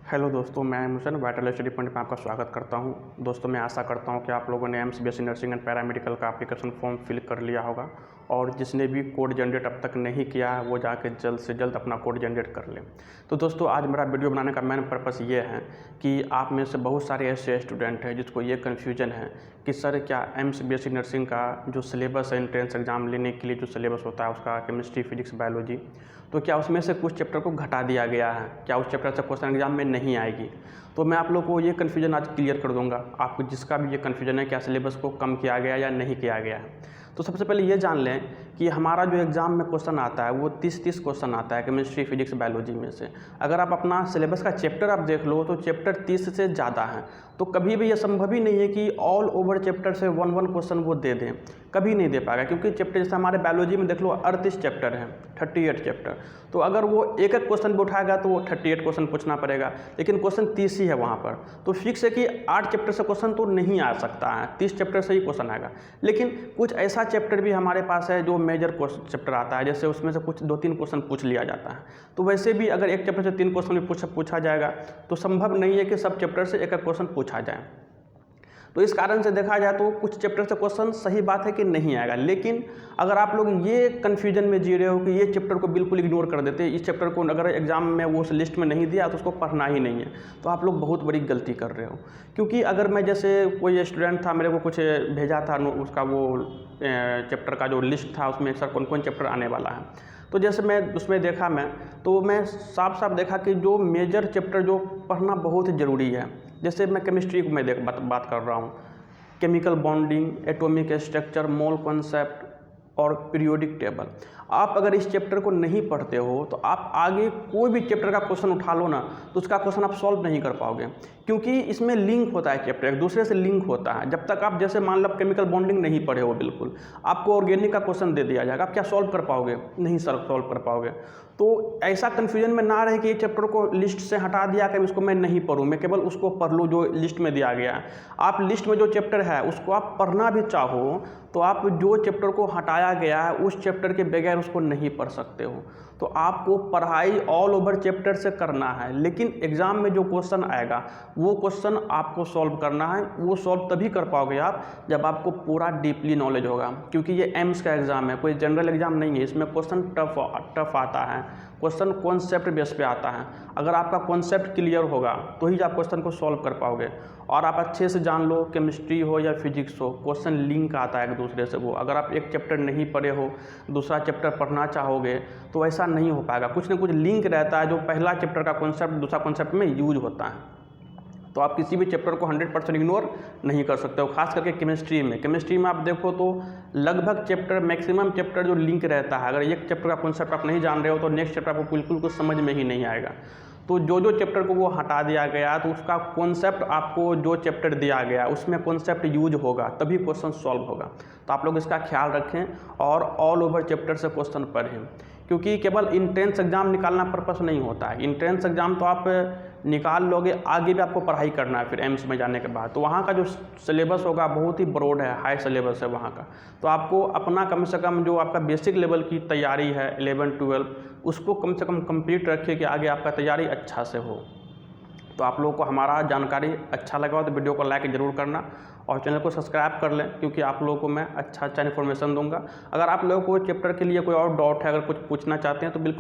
Hello दोस्तों, मैं मुशन vital study point में आपका स्वागत करता हूं। दोस्तों, मैं आशा करता हूं कि आप लोगों ने AIIMS BSc nursing and paramedical का एप्लीकेशन फॉर्म फिल कर लिया होगा और जिसने भी कोड जनरेट अब तक नहीं किया है वो जाके जल्द से जल्द अपना कोड जनरेट कर ले। तो दोस्तों, आज मेरा वीडियो बनाने का मेन पर्पस ये है कि आप में से बहुत सारे ऐसे स्टूडेंट हैं जिसको ये कन्फ्यूजन है कि सर क्या एम्स बीएससी नर्सिंग का जो सिलेबस है एंट्रेंस एग्ज़ाम लेने के लिए जो सिलेबस होता है उसका केमिस्ट्री, फिजिक्स, बायोलॉजी, तो क्या उसमें से कुछ चैप्टर को घटा दिया गया है, क्या उस चैप्टर से क्वेश्चन एग्जाम में नहीं आएगी। तो मैं आप लोग को ये कन्फ्यूजन आज क्लियर कर दूंगा। आपको जिसका भी ये कन्फ्यूजन है क्या सिलेबस को कम किया गया या नहीं किया गया है। तो सबसे पहले ये जान लें कि हमारा जो एग्ज़ाम में क्वेश्चन आता है वो 30 क्वेश्चन आता है केमिस्ट्री, फिजिक्स, बायोलॉजी में से। अगर आप अपना सिलेबस का चैप्टर आप देख लो तो चैप्टर 30 से ज़्यादा है। तो कभी भी ये संभव ही नहीं है कि ऑल ओवर चैप्टर से वन क्वेश्चन वो दे दें, कभी नहीं दे पाएगा। क्योंकि चैप्टर जैसे हमारे बायोलॉजी में देख लो 38 चैप्टर हैं, 38 चैप्टर। तो अगर वो एक क्वेश्चन भी उठाएगा तो वो 38 क्वेश्चन पूछना पड़ेगा, लेकिन क्वेश्चन 30 ही है वहाँ पर। तो फिक्स है कि 8 चैप्टर से क्वेश्चन तो नहीं आ सकता है, 30 चैप्टर से ही क्वेश्चन आएगा। लेकिन कुछ ऐसा चैप्टर भी हमारे पास है जो मेजर चैप्टर आता है, जैसे उसमें से कुछ 2-3 क्वेश्चन पूछ लिया जाता है। तो वैसे भी अगर एक चैप्टर से 3 क्वेश्चन भी पूछा जाएगा तो संभव नहीं है कि सब चैप्टर से एक क्वेश्चन पूछा जाए। तो इस कारण से देखा जाए तो कुछ चैप्टर से क्वेश्चन सही बात है कि नहीं आएगा। लेकिन अगर आप लोग ये कन्फ्यूजन में जी रहे हो कि ये चैप्टर को बिल्कुल इग्नोर कर देते, इस चैप्टर को अगर एग्जाम में वो उस लिस्ट में नहीं दिया तो उसको पढ़ना ही नहीं है, तो आप लोग बहुत बड़ी गलती कर रहे हो। क्योंकि अगर मैं जैसे कोई स्टूडेंट था, मेरे को कुछ भेजा था उसका वो चैप्टर का जो लिस्ट था उसमें सर कौन कौन चैप्टर आने वाला है, तो जैसे मैं उसमें देखा तो मैं साफ साफ देखा कि जो मेजर चैप्टर जो पढ़ना बहुत ज़रूरी है, जैसे मैं केमिस्ट्री को मैं बात कर रहा हूँ, chemical bonding, atomic structure, mole concept और पीरियोडिक टेबल। आप अगर इस चैप्टर को नहीं पढ़ते हो तो आप आगे कोई भी चैप्टर का क्वेश्चन उठा लो ना तो उसका क्वेश्चन आप सॉल्व नहीं कर पाओगे। क्योंकि इसमें लिंक होता है, चैप्टर एक दूसरे से लिंक होता है। जब तक आप जैसे मान लो केमिकल बॉन्डिंग नहीं पढ़े हो, बिल्कुल आपको ऑर्गेनिक का क्वेश्चन दे दिया जाएगा, आप क्या सॉल्व कर पाओगे? नहीं सर, सॉल्व कर पाओगे। तो ऐसा कन्फ्यूजन में ना रहे कि ये चैप्टर को लिस्ट से हटा दिया कि इसको मैं नहीं पढ़ूँ, मैं केवल उसको पढ़ लूँ जो लिस्ट में दिया गया है। आप लिस्ट में जो चैप्टर है उसको आप पढ़ना भी चाहो तो आप जो चैप्टर को हटाया गया है उस चैप्टर के बगैर उसको नहीं पढ़ सकते हो। तो आपको पढ़ाई ऑल ओवर चैप्टर से करना है, लेकिन एग्ज़ाम में जो क्वेश्चन आएगा वो क्वेश्चन आपको सॉल्व करना है। वो सॉल्व तभी कर पाओगे आप जब आपको पूरा डीपली नॉलेज होगा। क्योंकि ये एम्स का एग्ज़ाम है, कोई जनरल एग्ज़ाम नहीं है। इसमें क्वेश्चन टफ आता है, क्वेश्चन कॉन्सेप्ट बेस पे आता है। अगर आपका कॉन्सेप्ट क्लियर होगा तो ही आप क्वेश्चन को सॉल्व कर पाओगे। और आप अच्छे से जान लो, केमिस्ट्री हो या फिजिक्स हो, क्वेश्चन लिंक आता है एक दूसरे से। वो अगर आप एक चैप्टर नहीं पढ़े हो, दूसरा चैप्टर पढ़ना चाहोगे तो ऐसा नहीं हो पाएगा। कुछ ना कुछ लिंक रहता है जो पहला चैप्टर का कॉन्सेप्ट दूसरा कॉन्सेप्ट में यूज होता है। तो आप किसी भी चैप्टर को 100% इग्नोर नहीं कर सकते हो। खास करके केमिस्ट्री में आप देखो तो लगभग चैप्टर, मैक्सिमम चैप्टर जो लिंक रहता है। अगर एक चैप्टर का कॉन्सेप्ट आप नहीं जान रहे हो तो नेक्स्ट चैप्टर आपको बिल्कुल कुछ समझ में ही नहीं आएगा। तो जो चैप्टर को वो हटा दिया गया तो उसका कॉन्सेप्ट आपको जो चैप्टर दिया गया उसमें कॉन्सेप्ट यूज होगा तभी क्वेश्चन सॉल्व होगा। तो आप लोग इसका ख्याल रखें और ऑल ओवर चैप्टर से क्वेश्चन पढ़ें। क्योंकि केवल इंट्रेंस एग्ज़ाम निकालना पर्पस नहीं होता है। इंट्रेंस एग्ज़ाम तो आप निकाल लोगे, आगे भी आपको पढ़ाई करना है फिर एम्स में जाने के बाद। तो वहाँ का जो सिलेबस होगा बहुत ही ब्रॉड है, हाई सिलेबस है वहाँ का। तो आपको अपना कम से कम जो आपका बेसिक लेवल की तैयारी है 11-12 उसको कम से कम कंप्लीट रखिए कि आगे आपका तैयारी अच्छा से हो। तो आप लोगों को हमारा जानकारी अच्छा लगा हो तो वीडियो को लाइक ज़रूर करना और चैनल को सब्सक्राइब कर लें, क्योंकि आप लोगों को मैं अच्छा इन्फॉर्मेशन दूंगा। अगर आप लोगों को चैप्टर के लिए कोई और डाउट है, अगर कुछ पूछना चाहते हैं तो बिल्कुल